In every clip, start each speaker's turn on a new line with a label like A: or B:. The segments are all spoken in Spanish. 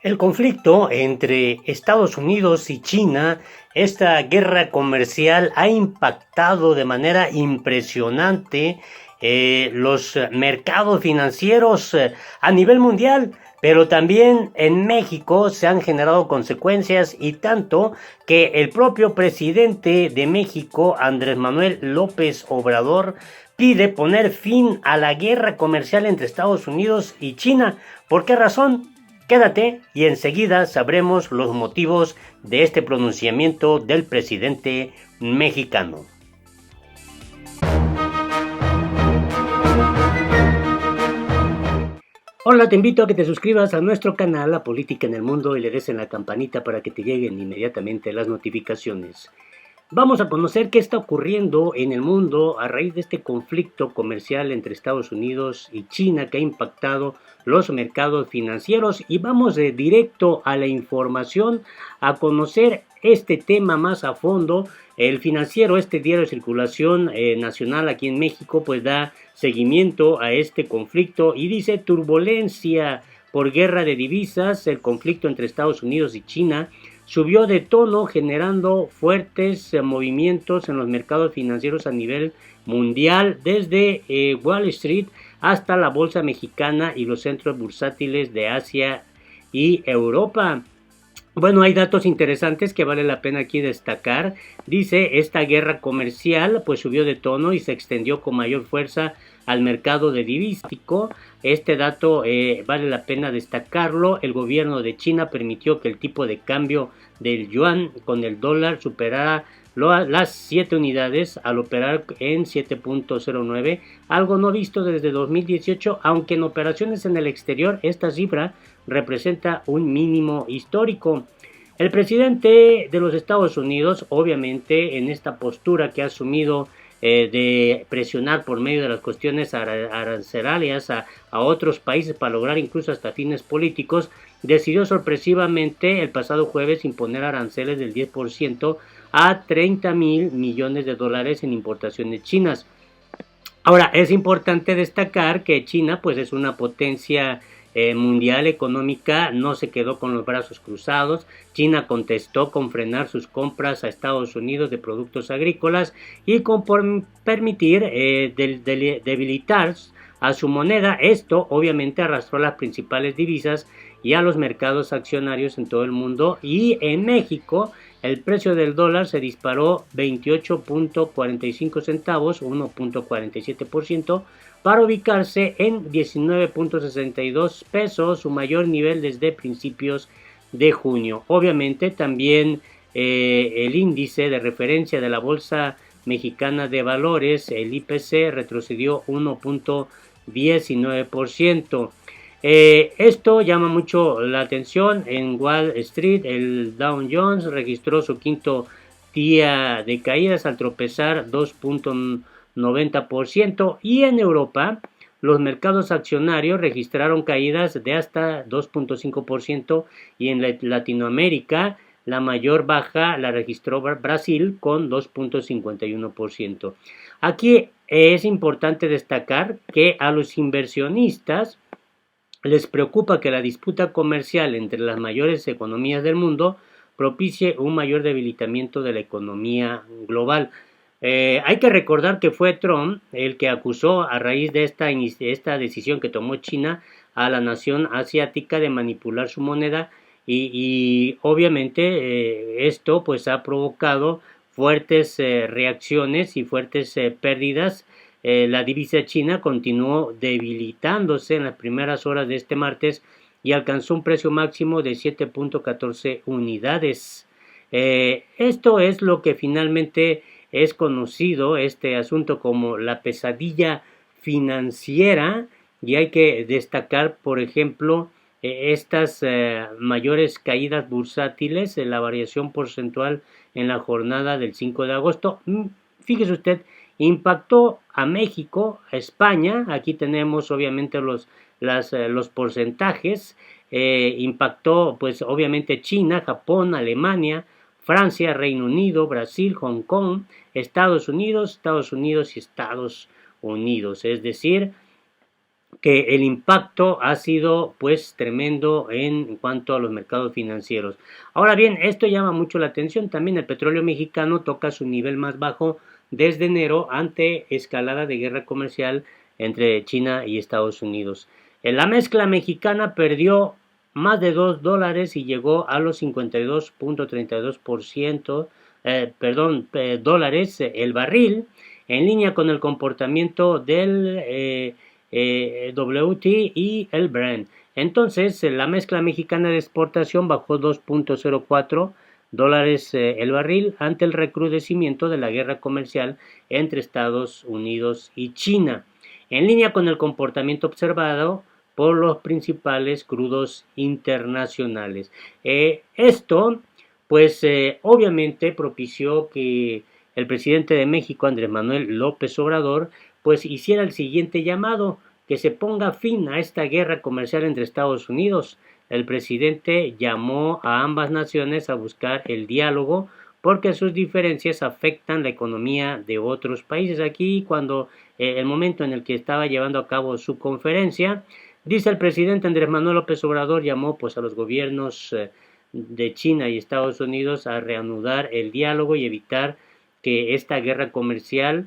A: El conflicto entre Estados Unidos y China, esta guerra comercial ha impactado de manera impresionante los mercados financieros a nivel mundial, pero también en México se han generado consecuencias y tanto que el propio presidente de México, Andrés Manuel López Obrador, pide poner fin a la guerra comercial entre Estados Unidos y China. ¿Por qué razón? Quédate y enseguida sabremos los motivos de este pronunciamiento del presidente mexicano. Hola, te invito a que te suscribas a nuestro canal La Política en el Mundo y le des en la campanita para que te lleguen inmediatamente las notificaciones. Vamos a conocer qué está ocurriendo en el mundo a raíz de este conflicto comercial entre Estados Unidos y China que ha impactado los mercados financieros y vamos de directo a la información a conocer este tema más a fondo. El Financiero, este diario de circulación nacional aquí en México, pues da seguimiento a este conflicto y dice: turbulencia por guerra de divisas, el conflicto entre Estados Unidos y China subió de tono generando fuertes movimientos en los mercados financieros a nivel mundial, desde Wall Street hasta la bolsa mexicana y los centros bursátiles de Asia y Europa. Bueno, hay datos interesantes que vale la pena aquí destacar. Dice, esta guerra comercial pues subió de tono y se extendió con mayor fuerza al mercado de divisas. Este dato vale la pena destacarlo. El gobierno de China permitió que el tipo de cambio del yuan con el dólar superara las 7 unidades al operar en 7.09, algo no visto desde 2018, aunque en operaciones en el exterior esta cifra representa un mínimo histórico. El presidente de los Estados Unidos, obviamente, en esta postura que ha asumido de presionar por medio de las cuestiones arancelarias a otros países para lograr incluso hasta fines políticos, decidió sorpresivamente el pasado jueves imponer aranceles del 10% a 30,000 millones de dólares en importaciones chinas. Ahora, es importante destacar que China pues es una potencia mundial económica, no se quedó con los brazos cruzados. China contestó con frenar sus compras a Estados Unidos de productos agrícolas y con permitir debilitar a su moneda. Esto obviamente arrastró las principales divisas y a los mercados accionarios en todo el mundo, y en México el precio del dólar se disparó 28.45 centavos, 1.47%, para ubicarse en 19.62 pesos, su mayor nivel desde principios de junio. Obviamente también el índice de referencia de la Bolsa Mexicana de Valores, el IPC, retrocedió 1.19%. Esto llama mucho la atención. En Wall Street el Dow Jones registró su quinto día de caídas al tropezar 2.90%, y en Europa los mercados accionarios registraron caídas de hasta 2.5%, y en Latinoamérica la mayor baja la registró Brasil con 2.51%. Aquí es importante destacar que a los inversionistas les preocupa que la disputa comercial entre las mayores economías del mundo propicie un mayor debilitamiento de la economía global. Hay que recordar que fue Trump el que acusó, a raíz de esta decisión que tomó China, a la nación asiática de manipular su moneda, y obviamente esto pues ha provocado fuertes reacciones y fuertes pérdidas. La divisa china continuó debilitándose en las primeras horas de este martes y alcanzó un precio máximo de 7.14 unidades. Esto es lo que finalmente es conocido, este asunto, como la pesadilla financiera, y hay que destacar, por ejemplo, estas mayores caídas bursátiles, la variación porcentual en la jornada del 5 de agosto. Fíjese usted, impactó a México, a España. Aquí tenemos obviamente los porcentajes. Impactó pues obviamente China, Japón, Alemania, Francia, Reino Unido, Brasil, Hong Kong, Estados Unidos y Estados Unidos. Es decir, que el impacto ha sido pues tremendo en cuanto a los mercados financieros. Ahora bien, esto llama mucho la atención. También el petróleo mexicano toca su nivel más bajo desde enero ante escalada de guerra comercial entre China y Estados Unidos. La mezcla mexicana perdió más de $2 y llegó a los 52.32%, dólares el barril, en línea con el comportamiento del WT y el Brent. Entonces, la mezcla mexicana de exportación bajó 2.04 dólares el barril ante el recrudecimiento de la guerra comercial entre Estados Unidos y China, en línea con el comportamiento observado por los principales crudos internacionales. Esto, pues obviamente propició que el presidente de México, Andrés Manuel López Obrador, pues hiciera el siguiente llamado: que se ponga fin a esta guerra comercial entre Estados Unidos. El presidente llamó a ambas naciones a buscar el diálogo porque sus diferencias afectan la economía de otros países. Aquí, cuando el momento en el que estaba llevando a cabo su conferencia, dice el presidente Andrés Manuel López Obrador, llamó pues a los gobiernos de China y Estados Unidos a reanudar el diálogo y evitar que esta guerra comercial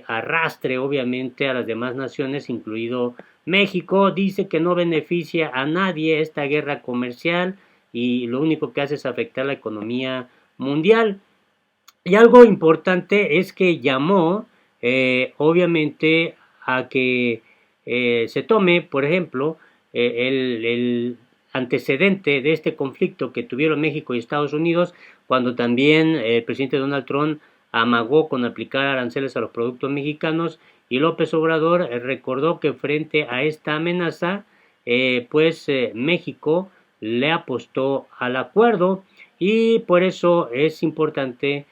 A: arrastre obviamente a las demás naciones, incluido México. Dice que no beneficia a nadie esta guerra comercial y lo único que hace es afectar la economía mundial. Y algo importante es que llamó obviamente a que se tome, por ejemplo, el antecedente de este conflicto que tuvieron México y Estados Unidos, cuando también el presidente Donald Trump amagó con aplicar aranceles a los productos mexicanos, y López Obrador recordó que frente a esta amenaza, México le apostó al acuerdo, y por eso es importante,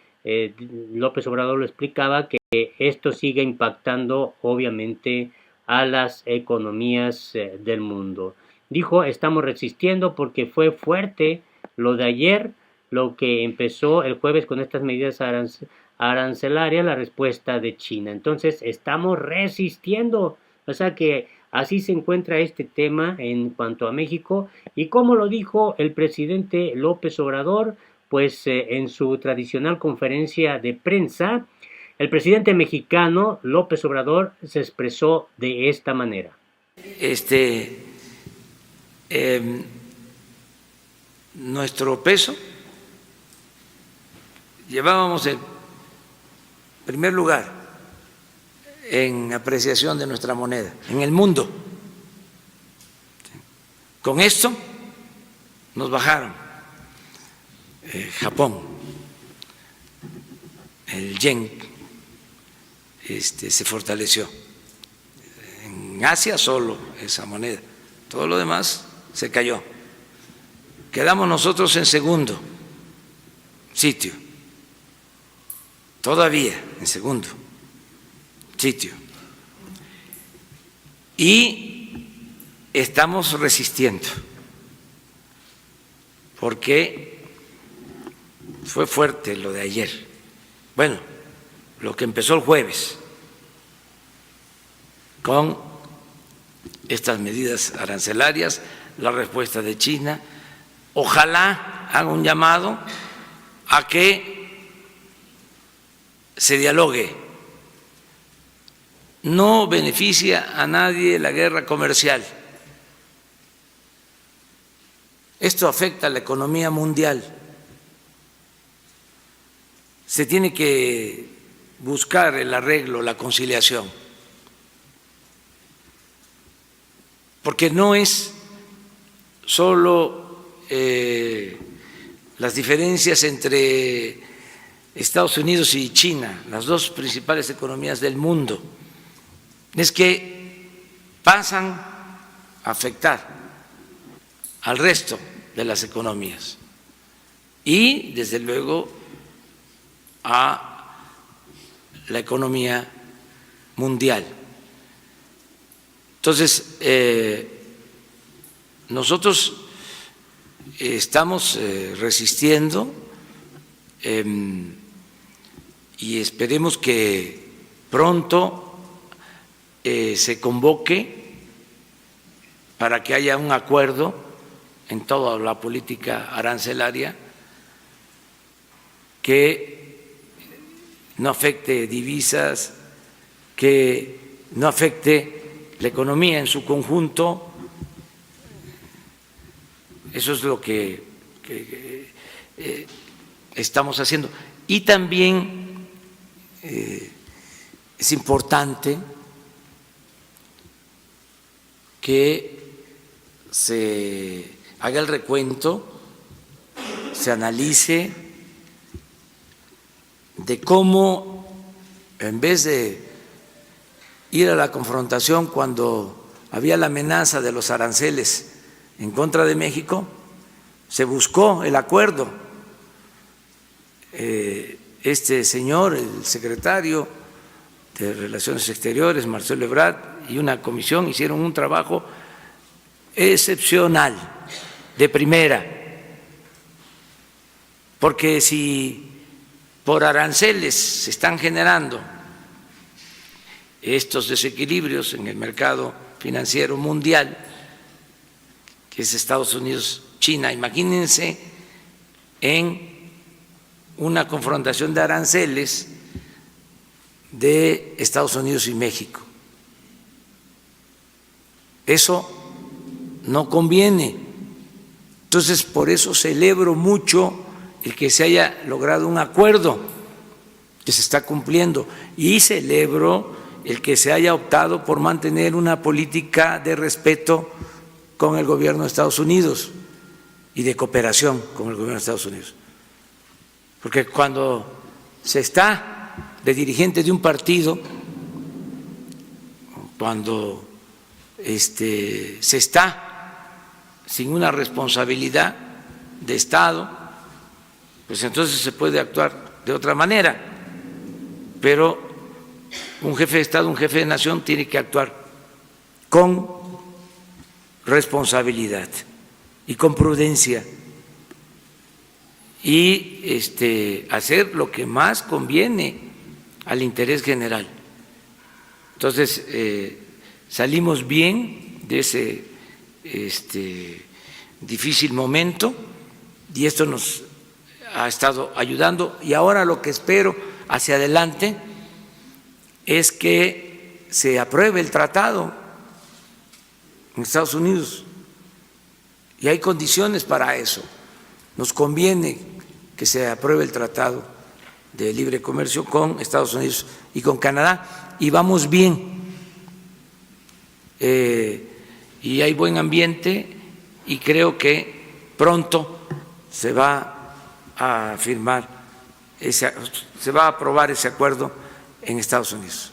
A: López Obrador lo explicaba, que esto sigue impactando obviamente a las economías del mundo. Dijo, estamos resistiendo porque fue fuerte lo de ayer, lo que empezó el jueves con estas medidas arancelarias, la respuesta de China. Entonces, estamos resistiendo. O sea que así se encuentra este tema en cuanto a México. Y como lo dijo el presidente López Obrador, pues en su tradicional conferencia de prensa, el presidente mexicano López Obrador se expresó de esta manera.
B: Nuestro peso, llevábamos el primer lugar en apreciación de nuestra moneda en el mundo. Con esto nos bajaron Japón, el yen se fortaleció. En Asia solo esa moneda, todo lo demás se cayó. Quedamos nosotros en segundo sitio, todavía en segundo sitio. Y estamos resistiendo, porque fue fuerte lo de ayer. Bueno, lo que empezó el jueves con estas medidas arancelarias, la respuesta de China. Ojalá haga un llamado a que se dialogue. No beneficia a nadie la guerra comercial. Esto afecta a la economía mundial. Se tiene que buscar el arreglo, la conciliación, porque no es solo las diferencias entre Estados Unidos y China, las dos principales economías del mundo, es que pasan a afectar al resto de las economías y, desde luego, a la economía mundial. Entonces, nosotros estamos resistiendo y esperemos que pronto se convoque para que haya un acuerdo en toda la política arancelaria que no afecte divisas, que no afecte la economía en su conjunto. Eso es lo que estamos haciendo. Y también es importante que se haga el recuento, se analice de cómo, en vez de ir a la confrontación cuando había la amenaza de los aranceles en contra de México, se buscó el acuerdo. Este señor, el secretario de Relaciones Exteriores, Marcelo Ebrard, y una comisión hicieron un trabajo excepcional, de primera, porque si por aranceles se están generando estos desequilibrios en el mercado financiero mundial, que es Estados Unidos, China, imagínense en una confrontación de aranceles de Estados Unidos y México. Eso no conviene. Entonces, por eso celebro mucho el que se haya logrado un acuerdo que se está cumpliendo, y celebro el que se haya optado por mantener una política de respeto con el gobierno de Estados Unidos y de cooperación con el gobierno de Estados Unidos. Porque cuando se está de dirigente de un partido, cuando se está sin una responsabilidad de Estado, pues entonces se puede actuar de otra manera. Pero un jefe de Estado, un jefe de nación tiene que actuar con responsabilidad y con prudencia y hacer lo que más conviene al interés general. Entonces, salimos bien de ese difícil momento y esto nos ha estado ayudando, y ahora lo que espero hacia adelante es que se apruebe el tratado en Estados Unidos, y hay condiciones para eso. Nos conviene que se apruebe el tratado de libre comercio con Estados Unidos y con Canadá, y vamos bien, y hay buen ambiente, y creo que pronto se va a firmar se va a aprobar ese acuerdo en Estados Unidos.